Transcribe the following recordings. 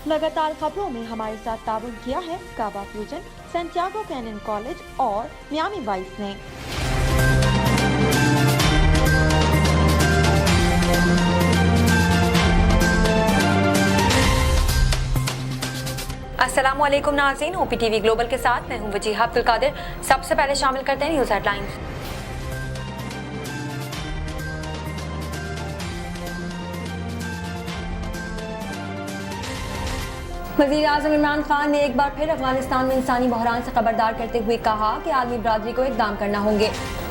लगातार खबरों में हमारे साथ ताबन किया है काबा फ्यूजन, सैंटियागो कैनन कॉलेज और मियामी वाइस ने। अस्सलाम वालेकुम नाज़रीन, OPTV ग्लोबल के साथ मैं हूं वजीहा अब्दुल कादिर। सबसे पहले शामिल करते हैं न्यूज़ हेडलाइंस। वज़ीर-ए-आज़म इमरान खान ने एक बार फिर अफगानिस्तान में इंसानी बहरान से खबरदार करते हुए कहा कि आलमी बरादरी को इक़दाम करना होंगे।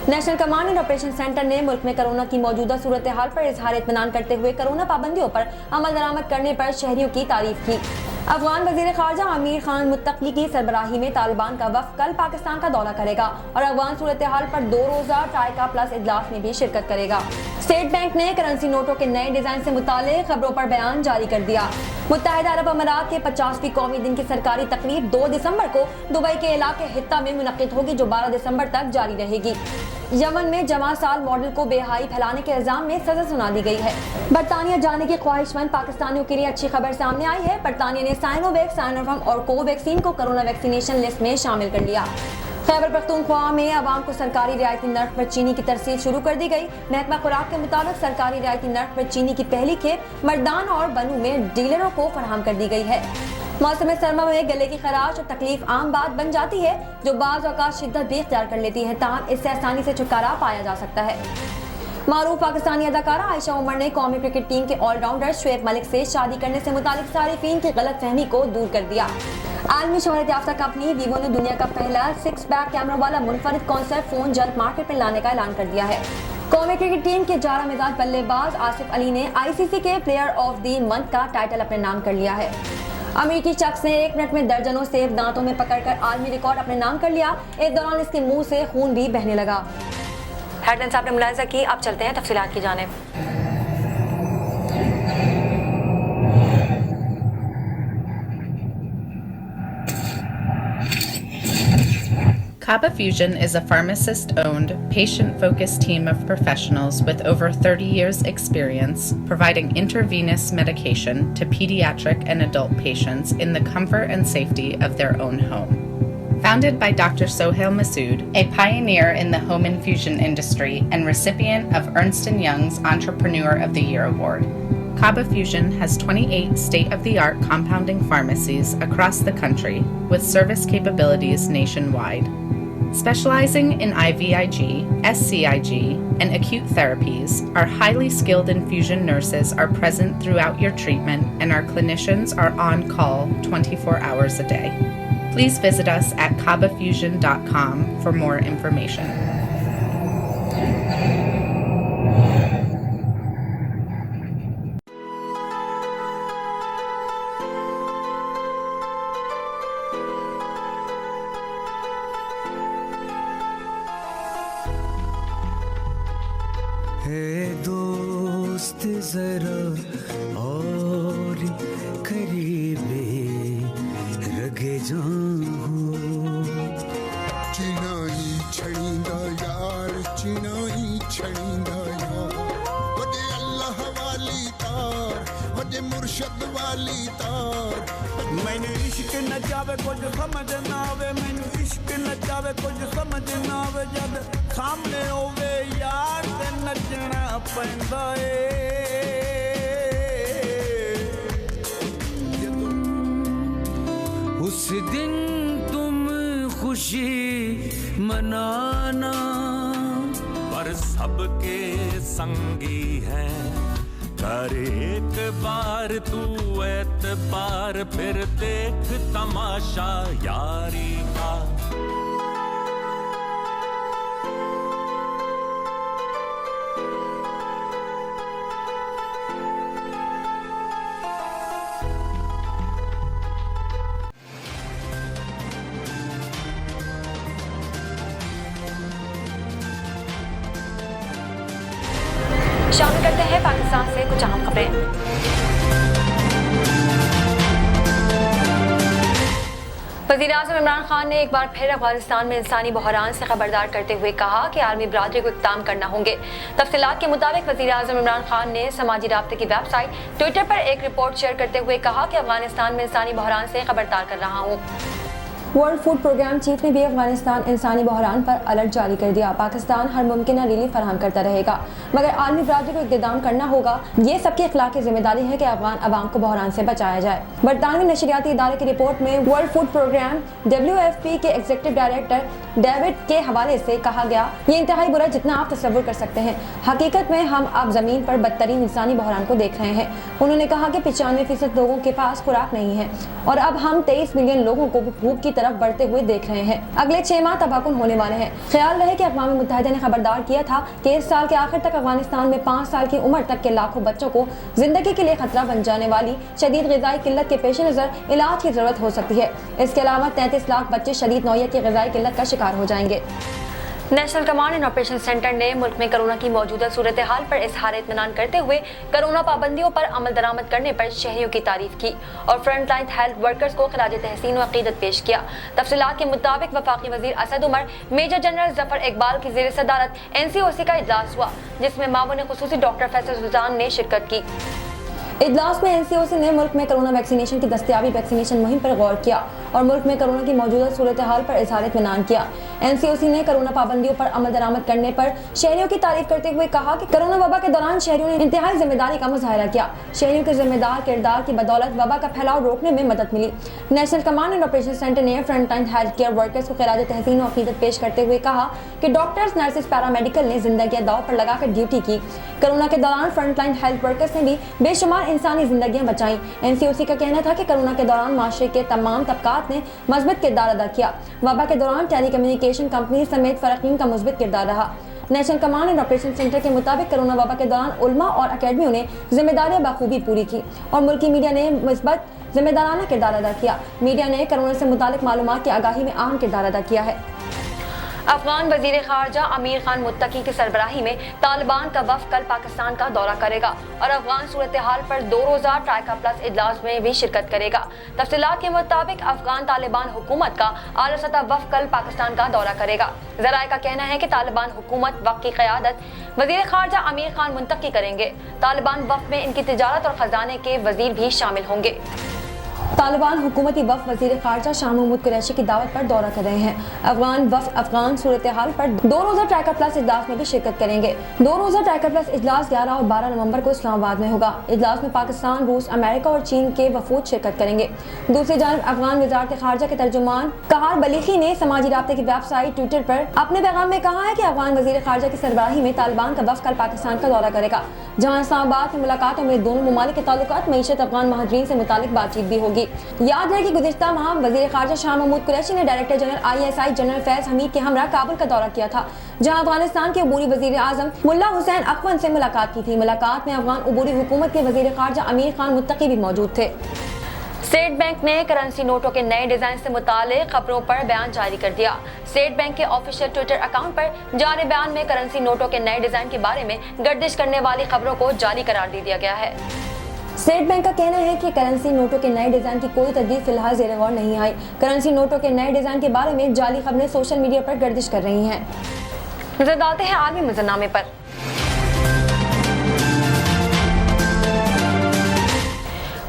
National command and operation centre ने मुल्क में कोरोना की मौजूदा सूरत हाल पर इजहार इत्मीनान करते हुए कोरोना पाबंदियों पर अमल दरामद करने पर शहरियों की तारीफ की। अफगान वज़ीर ख़ारजा आमिर खान मुत्तकी की सरबराही में तालिबान का वफ़द कल पाकिस्तान का दौरा करेगा और अफगान सूरत हाल पर 2 रोज़ा ट्राइका प्लस इजलास में भी शिरकत करेगा। स्टेट बैंक ने करेंसी नोटों के नए डिजाइन से मुताल्लिक़ खबरों पर बयान जारी कर दिया। मुत्तहिदा अरब अमारात के 50वीं कौमी दिन की सरकारी तकरीब 2 दिसंबर को दुबई के इलाके हित्ता में मुनक्किद होगी, जो 12 दिसंबर तक जारी रहेगी। यमन में जमा साल मॉडल को बेहाई फैलाने के इल्जाम में सजा सुना दी गई है। बरतानिया जाने की ख्वाहिशमंद पाकिस्तानियों के लिए अच्छी खबर सामने आई है। बरतानिया ने साइनोवैक, साइनोफार्म और कोवैक्सीन को कोरोना वैक्सीनेशन लिस्ट में शामिल कर लिया। खैबर पख्तूनख्वा में आवाम को सरकारी रियायती नर्ख पर चीनी की तरसील शुरू कर दी गई। महकमा खुराक के मुताबिक सरकारी रियायती नर्ख पर चीनी की पहली खेप मर्दान और बनू में डीलरों को फराहम कर दी गई है। मौसम सरमा में गले की खराश और तकलीफ आम बात बन जाती है, जो बाज़ औक़ात शिद्दत भी इख्तियार कर लेती है, ताहम इससे आसानी से छुटकारा पाया जा सकता है। मारूफ पाकिस्तानी अदाकारा आयशा उमर ने कौमी क्रिकेट टीम के ऑलराउंडर शुएब मलिक से शादी करने से मुतालिक सारिफीन की गलतफहमी को दूर कर दिया। आलमी शोहरत याफ्ता कंपनी वीवो ने दुनिया का पहला 6 बैक कैमरा वाला मुनफरिद कॉन्सेप्ट फोन जल्द मार्केट में लाने का ऐलान कर दिया है। कौमी क्रिकेट टीम के 11 मिजाज बल्लेबाज आसिफ अली ने ICC के प्लेयर ऑफ द मंथ का टाइटल अपने नाम कर लिया है। अमेरिकी शख्स ने 1 मिनट में दर्जनों सेब दांतों में पकड़कर आलमी रिकॉर्ड अपने नाम कर लिया। इस दौरान इसके मुंह से खून भी बहने लगा। हेडलाइंस आपने मुलाहिजा की, अब चलते हैं तफसीलात की जानिब। Kaba Fusion is a pharmacist-owned, patient-focused team of professionals with over 30 years' experience providing intravenous medication to pediatric and adult patients in the comfort and safety of their own home. Founded by Dr. Sohail Masood, a pioneer in the home infusion industry and recipient of Ernst & Young's Entrepreneur of the Year Award, Kaba Fusion has 28 state-of-the-art compounding pharmacies across the country with service capabilities nationwide. Specializing in IVIG, SCIG, and acute therapies, our highly skilled infusion nurses are present throughout your treatment and our clinicians are on call 24 hours a day. Please visit us at kabafusion.com for more information. दोस्त जरा और करीबे रगे जाऊं चिनाई छड़ींदा यार चिनाई छड़ींदा यार वजे अल्लाह वाली तार वजे मुर्शद वाली तार मैंने इश्क न जावे कुछ समझ ना आवे मैंने इश्क न जावे कुछ समझ ना आवे जब सामने होवे यार ते नचना पैंदा उस दिन तुम खुशी मनाना पर सबके संगी है कर एक बार तू एतबार फिर देख तमाशा यारी का शामिल करते हैं पाकिस्तान से कुछ अहम खबरें। वज़ीर आज़म इमरान खान ने एक बार फिर अफगानिस्तान में इंसानी बहरान से खबरदार करते हुए कहा कि आलमी बरादरी को इक़दाम करना होंगे। तफसीलात के मुताबिक वज़ीर आज़म इमरान खान ने समाजी राब्ते की वेबसाइट ट्विटर पर एक रिपोर्ट शेयर करते हुए कहा कि अफगानिस्तान में इंसानी बहरान से खबरदार कर रहा हूँ। वर्ल्ड फूड प्रोग्राम चीफ ने भी अफगानिस्तान इंसानी बहरान पर अलर्ट जारी कर दिया। पाकिस्तान हर मुमकिन रिलीफ फराहम करता रहेगा, मगर आलमी बरादरी को इक़दाम करना होगा। ये सबकी इखलाकी जिम्मेदारी है कि अफगान अवाम को बहरान से बचाया जाए। बरतानवी नशरियाती इदारे की रिपोर्ट में वर्ल्ड फूड प्रोग्राम WFP के एग्जीक्यूटिव डायरेक्टर डेविड के हवाले से कहा गया, ये इंतहाई बुरा जितना आप तस्वुर कर सकते हैं। हकीकत में हम अब जमीन पर बदतरीन इंसानी बहरान को देख रहे हैं। उन्होंने कहा कि 95% लोगों के पास खुराक नहीं है और अब हम 23 मिलियन लोगों को भूख की तरफ बढ़ते हुए देख रहे हैं। अगले 6 माह तबाहकुन होने वाले हैं। ख्याल रहे कि अक़वाम मुत्तहिदा ने खबरदार किया था कि इस साल के आखिर तक अफगानिस्तान में 5 साल की उम्र तक के लाखों बच्चों को जिंदगी के लिए खतरा बन जाने वाली शदीद ग़िज़ाई किल्लत के पेश नज़र इलाज की जरूरत हो सकती है। इसके अलावा 33 लाख बच्चे शदीद नौयत की ग़िज़ाई किल्लत का शिकार हो जाएंगे। National command and operation centre ने मुल्क में कोरोना की मौजूदा सूरत हाल पर इज़हार इत्मीनान करते हुए कोरोना पाबंदियों पर अमल दरामद करने पर शहरियों की तारीफ की और फ्रंट लाइन हेल्थ वर्कर्स को खिराज तहसीन व अक़ीदत पेश किया। तफसीलात के मुताबिक वफाकी वज़ीर असद उमर, मेजर जनरल ज़फ़र इकबाल की ज़ेर सदारत NCOC का इजलास हुआ, जिसमें मामून ख़ुसूसी डॉक्टर फैसल सुल्तान ने शिरकत की। इजलास में NCOC ने मुल्क में कोरोना वैक्सीनेशन की दस्तयाबी वैक्सीनेशन मुहिम पर गौर किया और मुल्क में कोरोना की मौजूदा सूरत हाल पर इज़हार इत्मीनान किया। NCOC ने कोरोना पाबंदियों पर अमल दरामद करने पर शहरियों की तारीफ करते हुए कहा कि कोरोना वबा के दौरान शहरियों ने इंतहाई जिम्मेदारी का मुजाहरा किया। शहरियों के जिम्मेदार किरदार की बदौलत वबा का फैलाव रोकने में मदद मिली। National command and operation centre ने front line health care workers को खिराज तहसीन व अक़ीदत पेश करते हुए कहा कि डॉक्टर्स, नर्सेज, पैरामेडिकल ने जिंदगी दाव पर लगाकर ड्यूटी की। कोरोना के दौरान फ्रंट लाइन हेल्थ वर्कर्स ने भी बेशुमार इंसानी जिंदगियां बचाई। NCOC का कहना था कि कोरोना के दौरान माशरे के तमाम तबकात ने मज़बूत किरदार अदा किया। वबा के दौरान टेली कम्युनिकेशन कंपनी समेत फ़रक़ीन का मुस्बित किरदार रहा। National command and operation centre के मुताबिक कोरोना वबा के दौरान उलमा और अकेडमियों ने जिम्मेदारियां बखूबी पूरी की और मुल्की मीडिया ने मुस्बत जिम्मेदाराना किरदार अदा किया। मीडिया ने कोरोना से मुतालिक मालूमात की आगाही में अहम किरदार अदा किया है। अफगान वज़ीर ख़ारजा अमीर खान मुत्तकी की सरबराही में तालिबान का वफ़द कल पाकिस्तान का दौरा करेगा और अफगान सूरत हाल पर 2 रोज़ा ट्राइका प्लस इजलास में भी शिरकत करेगा। तफसीलात के मुताबिक अफगान तालिबान हुकूमत का आला सतह वफ़द कल पाकिस्तान का दौरा करेगा। ज़राए का कहना है कि तालिबान हुकूमत वफ़द की क़यादत वज़ीर ख़ारजा अमीर खान मुत्तकी करेंगे। तालिबान वफ़द में इनकी तिजारत और ख़जाने के वज़ीर भी शामिल होंगे। तालिबान हुकूमती वफ़द वज़ीर ख़ारजा शाह महमूद कुरैशी की दावत पर दौरा कर रहे हैं। अफगान वफ़द अफगान सूरत हाल पर 2 रोज़ा ट्राइका प्लस इजलास में भी शिरकत करेंगे। 2 रोज़ा ट्राइका प्लस इजलास 11 और 12 नवंबर को इस्लामाबाद में होगा। इजलास में पाकिस्तान, रूस, अमेरिका और चीन के वफूद शिरकत करेंगे। दूसरी जानब अफगान वज़ारत ख़ारजा के तर्जुमान कहार बलीखी ने समाजी राब्ते की वेबसाइट ट्विटर पर अपने पैगाम में कहा है कि अफगान वज़ीर ख़ारजा की सरबराही में तालिबान का वफ़द कल पाकिस्तान का दौरा करेगा, जहाँ इस्लामाबाद में मुलाकातों में दोनों ममालिक के ताल्लुकात, मईशत, अफगान महाजरीन से मुतालिक बातचीत भी होगी। याद है कि गुज़िश्ता माह वज़ीर ख़ारजा शाह महमूद कुरैशी ने डायरेक्टर जनरल ISI जनरल फैज़ हमीद के हमरा काबुल का दौरा किया था, जहां अफगानिस्तान के अबूरी वज़ीर आज़म मुल्ला हुसैन अखवन से मुलाकात की थी। मुलाकात में अफगान अबूरी हुकूमत के वज़ीर ख़ारजा अमीर खान मुत्तकी भी मौजूद थे। स्टेट बैंक ने करेंसी नोटों के नए डिजाइन से मुताल्लिक़ खबरों पर बयान जारी कर दिया। स्टेट बैंक के ऑफिशियल ट्विटर अकाउंट पर जारी बयान में करेंसी नोटों के नए डिजाइन के बारे में गर्दिश करने वाली खबरों को जाली करार दे दिया गया है। स्टेट बैंक का कहना है कि करेंसी नोटों के नए डिजाइन की कोई तजदीद फिलहाल ज़ेर गौर नहीं आई। करेंसी नोटों के नए डिजाइन के बारे में जाली खबरें सोशल मीडिया पर गर्दिश कर रही हैं। नजर डालते हैं आलमी मंजरनामे पर।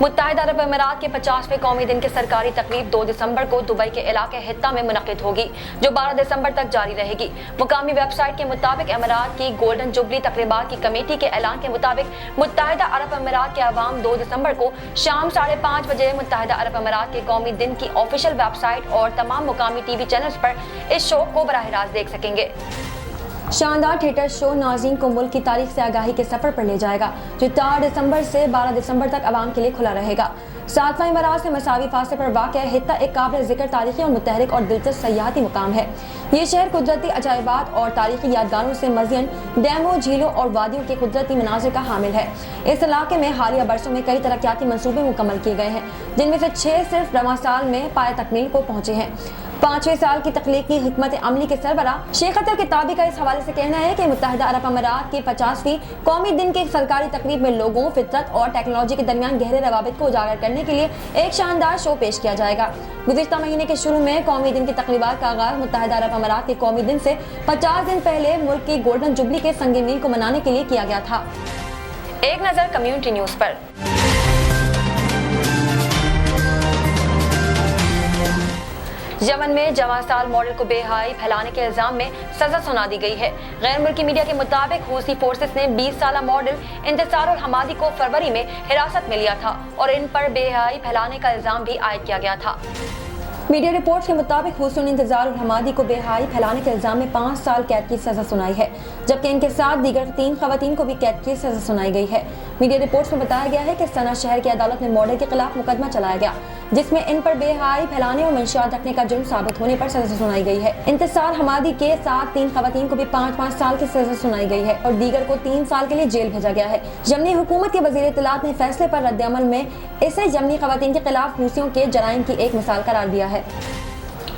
मुत्तहिदा अरब अमीरात के 50वें कौमी दिन की सरकारी तकरीब 2 दिसंबर को दुबई के इलाके हित्ता में मुनक़िद होगी, जो 12 दिसंबर तक जारी रहेगी। मुकामी वेबसाइट के मुताबिक अमीरात की गोल्डन जुबली तकरीबात की कमेटी के ऐलान के मुताबिक मुत्तहिदा अरब अमीरात के अवाम 2 दिसंबर को शाम 5:30 बजे मुत्तहिदा अरब अमीरात के कौमी दिन की ऑफिशियल वेबसाइट और तमाम मुकामी TV चैनल्स पर इस शो को बराह रास्त देख सकेंगे। शानदार थिएटर शो नाज़रीन को मुल्क की तारीख से आगाही के सफर पर ले जाएगा, जो 4 दिसंबर से 12 दिसंबर तक आवाम के लिए खुला रहेगा। 7वां इमारात से मसावी फासले पर वाक़या हित्ता एक काबिल ज़िक्र तारीखी और मुतहरिक और दिलचस्प सयाहती मुकाम है। ये शहर कुदरती अजायबात और तारीखी यादगारों से मज़ीन डैमों, झीलों और वादियों के कुदरती मनाज़िर का हामिल है। इस इलाके में हालिया बरसों में कई तरक्याती मंसूबे मुकम्मल किए गए हैं, जिनमें से 6 सिर्फ रवां साल में पाए तकमील को पहुँचे हैं। 5वें साल की तख्लीकी हिकमत अमली के सरबराह शेख अतर किताबी का इस हवाले से कहना है कि मुत्तहिदा अरब अमीरात के 50वीं कौमी दिन के सरकारी तकरीब में लोगों, फितरत और टेक्नोलॉजी के दरमियान गहरे रवाबित को उजागर करने के लिए एक शानदार शो पेश किया जाएगा। गुज़िश्ता महीने के शुरू में कौमी दिन की तकरीबात का आगाज मुत्तहिदा अरब अमीरात के कौमी दिन से 50 दिन पहले मुल्क की गोल्डन जुबली के संग मील को मनाने के लिए किया गया था। एक नजर कम्युनिटी न्यूज पर। यमन में जवां साल मॉडल को बेहयाई फैलाने के इल्जाम में सजा सुना दी गई है। गैर मुल्की मीडिया के मुताबिक हूसी फोर्सेस ने 20 साला मॉडल इंतजार और हमादी को फरवरी में हिरासत में लिया था और इन पर बेहयाई फैलाने का इल्जाम भी आयद किया गया था। मीडिया रिपोर्ट्स के मुताबिक हुसैन ने इंतजार और हमादी को बेहयाई फैलाने के इल्जाम में 5 साल कैद की सजा सुनाई है, जबकि इनके साथ दीगर 3 खवातीन को भी कैद की सजा सुनाई गई है। मीडिया रिपोर्ट्स में बताया गया है कि सना शहर की अदालत में मॉडल के खिलाफ मुकदमा चलाया गया, जिसमें इन पर बेहयाई फैलाने और मंशियात रखने का जुर्म साबित होने पर सजा सुनाई गई है। इंतजार हमादी के साथ 3 खवातीन को भी 5-5 साल की सजा सुनाई गई है और दीगर को 3 साल के लिए जेल भेजा गया है। यमनी हुकूमत के वजीर इत्तलात ने फैसले पर रद्द-ए-अमल में इसे यमनी खवातीन के खिलाफ हूसियों के जराइम की एक मिसाल करार दिया है।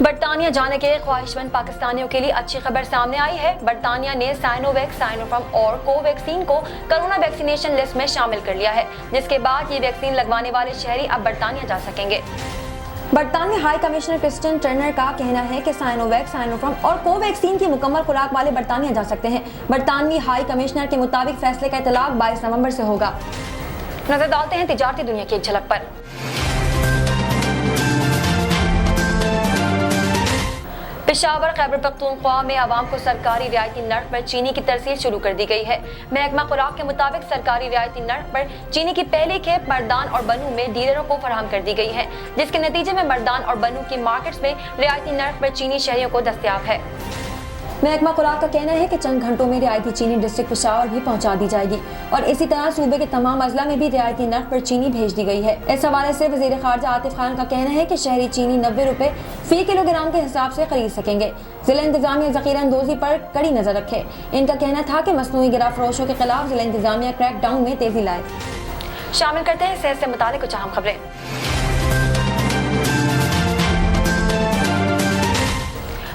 बरतानिया जाने के ख्वाहिशमंद पाकिस्तानियों के लिए अच्छी खबर सामने आई है। बरतानिया ने साइनोवैक, साइनोफार्म और कोवैक्सीन को कोरोना वैक्सीनेशन लिस्ट में शामिल कर लिया है, जिसके बाद ये वैक्सीन लगवाने वाले शहरी अब बरतानिया जा सकेंगे। बरतानिया हाई कमिश्नर क्रिस्टियन टर्नर का कहना है कि साइनोवैक, साइनोफार्म और कोवैक्सीन की मुकम्मल खुराक वाले बरतानिया जा सकते हैं। बरतानवी हाई कमिश्नर के मुताबिक फैसले का इतलाक 22 नवंबर से होगा। नजर डालते हैं तिजारती दुनिया की एक झलक पर। पेशावर खैबर पख्तूनख्वा में आवाम को सरकारी रियायती नर्ख पर चीनी की तरसील शुरू कर दी गई है। महकमा खुराक के मुताबिक सरकारी रियायती नर्ख पर चीनी की पहली खेप मर्दान और बनू में डीलरों को फराहम कर दी गई है, जिसके नतीजे में मर्दान और बनू की मार्केट्स में रियायती नर्ख पर चीनी शहरियों को दस्तयाब है। महकमा खुराक का कहना है कि चंद घंटों में रियायती चीनी डिस्ट्रिक्ट पेशावर भी पहुंचा दी जाएगी और इसी तरह सूबे के तमाम अजला में भी रियायती नर्ख पर चीनी भेज दी गई है। इस हवाले से वजीर खारजा आतिफ खान का कहना है कि शहरी चीनी 90 रुपए फी किलोग्राम के हिसाब से खरीद सकेंगे। जिला इंतजामिया जखीरा अंदोजी पर कड़ी नजर रखे। इनका कहना था कि मसनूई गिरा फरोशों के खिलाफ जिला इंतजामिया क्रैक डाउन में तेजी लाए। शामिल करते हैं सेहत से मुतालिक कुछ अहम खबरें।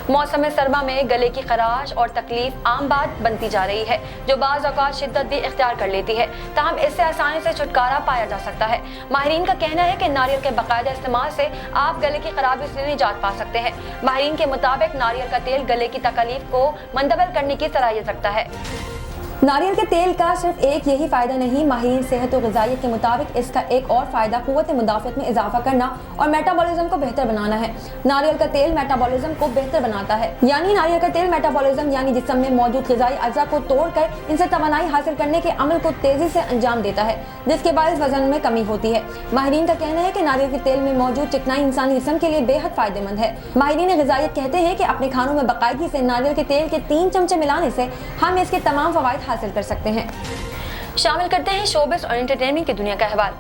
मौसम सरमा में गले की खराश और तकलीफ आम बात बनती जा रही है, जो बाज़ औक़ात शिद्दत भी इख्तियार कर लेती है। ताहम इससे आसानी से छुटकारा पाया जा सकता है। माहिरीन का कहना है कि नारियल के बाकायदा इस्तेमाल से आप गले की खराबी से निजात पा सकते हैं। माहिरीन के मुताबिक नारियल का तेल गले की तकलीफ को मंदबल करने की सलाहियत रखता है। नारियल के तेल का सिर्फ एक यही फायदा नहीं, माहिरीन सेहत और ग़िज़ाइयत के मुताबिक इसका एक और फायदा क़ुव्वत मुदाफ़अत में इजाफा करना और मेटाबॉलिज्म को बेहतर बनाना है। नारियल का तेल मेटाबॉलिज्म को बेहतर बनाता है, यानी नारियल का तेल मेटाबॉलिज्म यानी जिस्म में मौजूद ग़िज़ाई अज़ा को तोड़कर इनसे तवानाई हासिल करने के अमल को तेजी से अंजाम देता है, जिसके बायस वजन में कमी होती है। माहिरीन का कहना है कि नारियल के तेल में मौजूद चिकनाई इंसानी जिस्म के लिए बेहद फायदेमंद है। माहिरीन ग़िज़ाइयत कहते हैं कि अपने खानों में बाकायदगी से नारियल के तेल के 3 चमचे मिलाने से हम इसके तमाम फ़वाइद हासिल कर सकते हैं। शामिल करते हैं शोबिज़ और एंटरटेनमेंट की दुनिया का अहवाल।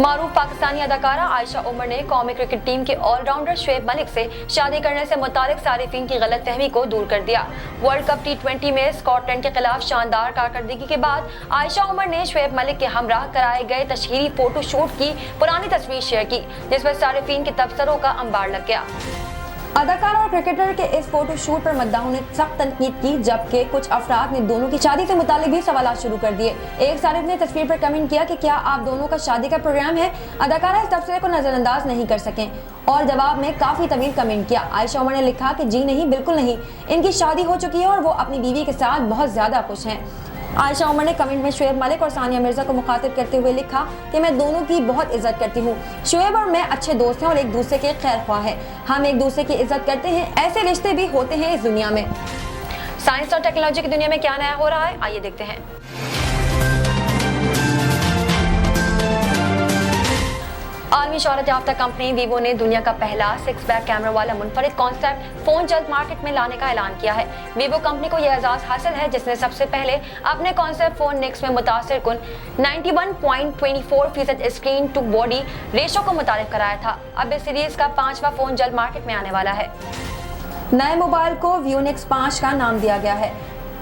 मारूफ पाकिस्तानी अदाकारा आयशा उमर ने कौमी क्रिकेट टीम के ऑलराउंडर शुएब मलिक से शादी करने से मुतालिक सारिफीन की गलतफहमी को दूर कर दिया। वर्ल्ड कप T20 में स्कॉटलैंड के खिलाफ शानदार कारकर्दगी के बाद आयशा उमर ने शुएब मलिक के हमरा कराए गए तशहीरी फोटो शूट की पुरानी तस्वीर शेयर की, जिस पर सारिफीन के तबसरों का अंबार लग गया। अदाकारा और क्रिकेटर के इस फोटो शूट पर मद्दाहों ने सख्त तनकीद की, जबकि कुछ अफराद ने दोनों की शादी से मुतालिक भी सवालात शुरू कर दिए। एक सारिफ ने तस्वीर पर कमेंट किया कि क्या आप दोनों का शादी का प्रोग्राम है। अदाकारा इस तबसरे को नजरअंदाज नहीं कर सके और जवाब में काफी तवील कमेंट किया। आयशा उमर ने लिखा कि जी नहीं, बिल्कुल नहीं, इनकी शादी हो चुकी है और वो अपनी बीवी के साथ बहुत ज्यादा खुश हैं। आयशा उमर ने कमेंट में शुएब मलिक और सानिया मिर्जा को मुखातिब करते हुए लिखा कि मैं दोनों की बहुत इज्जत करती हूँ। शुएब और मैं अच्छे दोस्त हैं और एक दूसरे के खैर ख्वाह हैं। हम एक दूसरे की इज्जत करते हैं। ऐसे रिश्ते भी होते हैं इस दुनिया में। साइंस और टेक्नोलॉजी की दुनिया में क्या नया हो रहा है, आइए देखते हैं। आलमी शोहरत याफ्ता कंपनी वीवो ने दुनिया का पहला 6 बैक कैमरा वाला मुनफरिद कॉन्सेप्ट फोन जल्द मार्केट में लाने का ऐलान किया है। वीवो कंपनी को यह एजाज हासिल है जिसने सबसे पहले अपने कॉन्सेप्ट फोन नेक्स में मुतासिर कुन 91.24% स्क्रीन टू बॉडी रेशो को मुतारिफ कराया था। अब इस सीरीज का 5वां फोन जल्द मार्केट में आने वाला है। नए मोबाइल को वीवो 5 का नाम दिया गया है।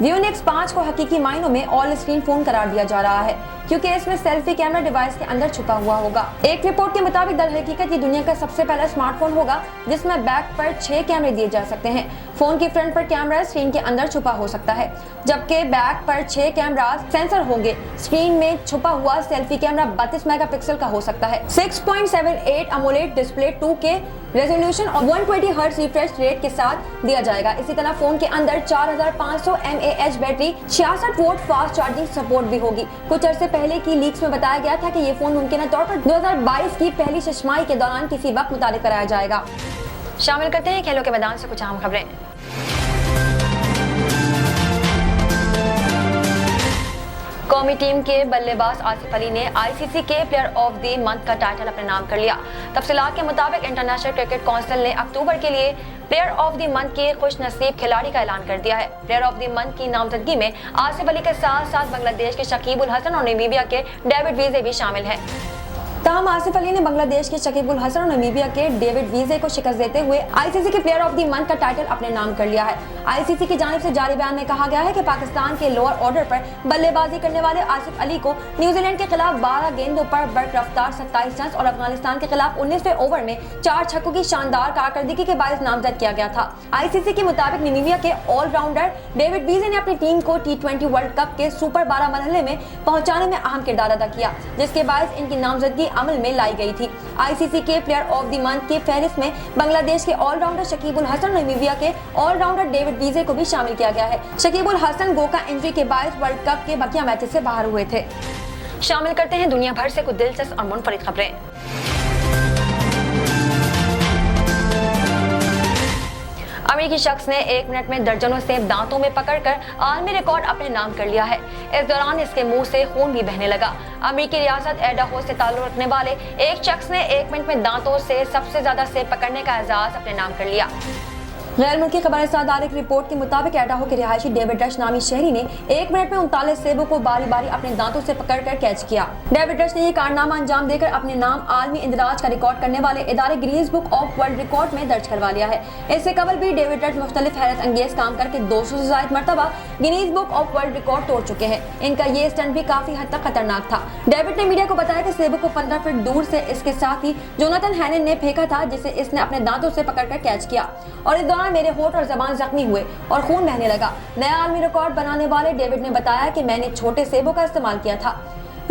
वीवो 5 को हकीकी मायनों में ऑल स्क्रीन फोन करार दिया जा रहा है। क्योंकि इसमें सेल्फी कैमरा डिवाइस के अंदर छुपा हुआ होगा। एक रिपोर्ट के मुताबिक दर हकीकत ये दुनिया का सबसे पहला स्मार्टफोन होगा जिसमें बैक पर 6 कैमरे दिए जा सकते हैं। फोन की फ्रंट पर कैमरा स्क्रीन के अंदर छुपा हो सकता है, जबकि बैक पर 6 कैमरा सेंसर होंगे। स्क्रीन में छुपा हुआ सेल्फी कैमरा 32 मेगापिक्सल का हो सकता है। 6.78 अमोलेड डिस्प्ले 2K रेजोल्यूशन और 120 हर्ट्ज रिफ्रेश रेट के साथ दिया जाएगा। इसी तरह फोन के अंदर 4500 mAh battery, 66 volt fast charging support भी होगी। कुछ अरसे पहले की लीक्स में बताया गया था कि ये फोन मुमकिन तौर पर 2022 की पहली छमाही के दौरान किसी वक्त मुतारिफ कराया जाएगा। शामिल करते हैं खेलों के मैदान से कुछ अहम खबरें। कौमी टीम के बल्लेबाज आसिफ अली ने आईसीसी के प्लेयर ऑफ द मंथ का टाइटल अपने नाम कर लिया। तफसीलात के मुताबिक इंटरनेशनल क्रिकेट काउंसिल ने अक्टूबर के लिए प्लेयर ऑफ द मंथ के खुश नसीब खिलाड़ी का ऐलान कर दिया है। प्लेयर ऑफ द मंथ की नामजदगी में आसिफ अली के साथ साथ बांग्लादेश के शकीब उल हसन और नामीबिया के डेविड वीजे भी शामिल हैं। ताहम आसिफ अली ने बांग्लादेश के शकीब उल हसन और नामीबिया के डेविड वीजे को शिकस्त देते हुए आईसीसी के प्लेयर ऑफ द मंथ का टाइटल अपने नाम कर लिया है। आईसीसी की जानिब से जारी बयान में कहा गया है कि पाकिस्तान के लोअर ऑर्डर पर बल्लेबाजी करने वाले आसिफ अली को न्यूजीलैंड के खिलाफ 12 गेंदों पर बरकरफ्तार 27 रन और अफगानिस्तान के खिलाफ 19वें ओवर में 4 छक्कों की शानदार कारकर्दगी के बायस नामजद किया गया था। आईसीसी के मुताबिक नामीबिया के ऑलराउंडर डेविड वीजे ने अपनी टीम को T20 वर्ल्ड कप के सुपर 12 मरहले में पहुंचाने में अहम किरदार अदा किया, जिसके बायस इनकी नामजदगी अमल में लाई गई थी। आईसीसी के प्लेयर ऑफ द मंथ की फहरिस्त में बांग्लादेश के ऑलराउंडर शकीब उल हसन और नामीबिया के ऑलराउंडर डेविड वीजे को भी शामिल किया गया है। शकीब उल हसन गोका इंजरी के बायस वर्ल्ड कप के बकिया मैचेस से बाहर हुए थे। शामिल करते हैं दुनिया भर से कुछ दिलचस्प और मुनफरिद खबरें। अमेरिकी शख्स ने 1 मिनट में दर्जनों सेब दांतों में पकड़कर आलमी रिकॉर्ड अपने नाम कर लिया है। इस दौरान इसके मुंह से खून भी बहने लगा। अमेरिकी रियासत आइडाहो से ताल्लुक रखने वाले एक शख्स ने 1 मिनट में दांतों से सबसे ज्यादा सेब पकड़ने का एजाज अपने नाम कर लिया। गैर मुल्की खबर सादार एक रिपोर्ट के मुताबिक आइडाहो के रिहायशी डेविड रश नामी शहरी ने 1 मिनट में 39 सेबों को बारी बारी अपने दांतों से पकड़कर कैच किया। डेविड रश ने यह कारनामा अंजाम देकर अपने नाम आलमी इंदराज का रिकॉर्ड करने वाले इदारे Guinness book of world record में दर्ज करवा लिया है। इससे कबल भी डेविड रश मुख्तलिफ हैरत अंगेज काम करके 200 से ज्यादा मरतबा Guinness book of world record तोड़ चुके हैं। इनका ये स्टंट भी काफी हद तक खतरनाक था। डेविड ने मीडिया को बताया कि सेबों को 15 फीट दूर से इसके साथ ही जोनाथन हैनन ने फेंका था, जिसे इसने अपने दांतों से पकड़कर कैच किया और इस दौरान मेरे होठ और जबान जख्मी हुए और खून बहने लगा। नया आलमी रिकॉर्ड बनाने वाले डेविड ने बताया कि मैंने छोटे सेबों का इस्तेमाल किया था,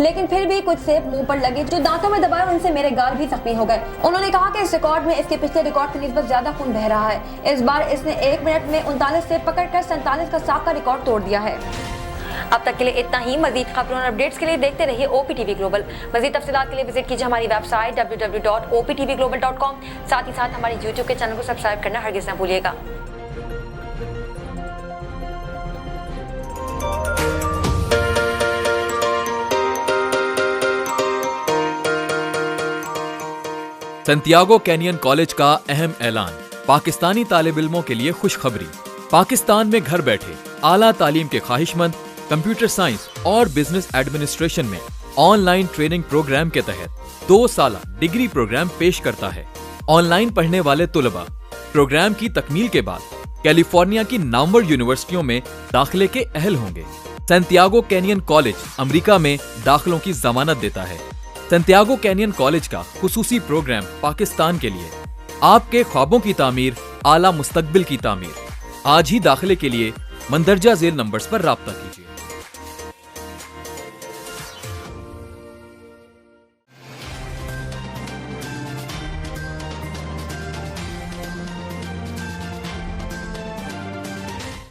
लेकिन फिर भी कुछ सेब मुंह पर लगे जो दांतों में दबाए, उनसे मेरे गाल भी जख्मी हो गए। उन्होंने कहा कि इस रिकॉर्ड में इसके पिछले रिकॉर्ड की निस्बत ज्यादा खून बह रहा है। इस बार इसने 1 मिनट में 39 सेब पकड़कर 47 का साफ का रिकॉर्ड तोड़ दिया है। अब तक के लिए इतना ही। मजीद खबरों और अपडेट्स के लिए देखते रहिए OPTV ग्लोबल। मजीद तफसीलात के लिए विजिट कीजिए हमारी वेबसाइट www.optvglobal.com। साथ ही साथ हमारे YouTube के चैनल को सब्सक्राइब करना हरगिज न भूलिएगा। सैंटियागो कैनियन कॉलेज का अहम ऐलान। पाकिस्तानी तालिब इल्मों के लिए खुशखबरी। पाकिस्तान में घर बैठे आला तालीम के ख्वाहिशमंद कंप्यूटर साइंस और बिजनेस एडमिनिस्ट्रेशन में ऑनलाइन ट्रेनिंग प्रोग्राम के तहत 2 साला डिग्री प्रोग्राम पेश करता है। ऑनलाइन पढ़ने वाले तुलबा प्रोग्राम की तकमील के बाद कैलिफोर्निया की नामवर यूनिवर्सिटियों में दाखिले के अहल होंगे। सैंटियागो कैनियन कॉलेज अमेरिका में दाखिलों की जमानत देता है। सैंटियागो कैनियन कॉलेज का खुसूसी प्रोग्राम पाकिस्तान के लिए आपके ख्वाबों की तामीर, आला मुस्तकबिल की तामीर। आज ही दाखिले के लिए मंदरजा झेल नंबर्स पर राब्ता कीजिए।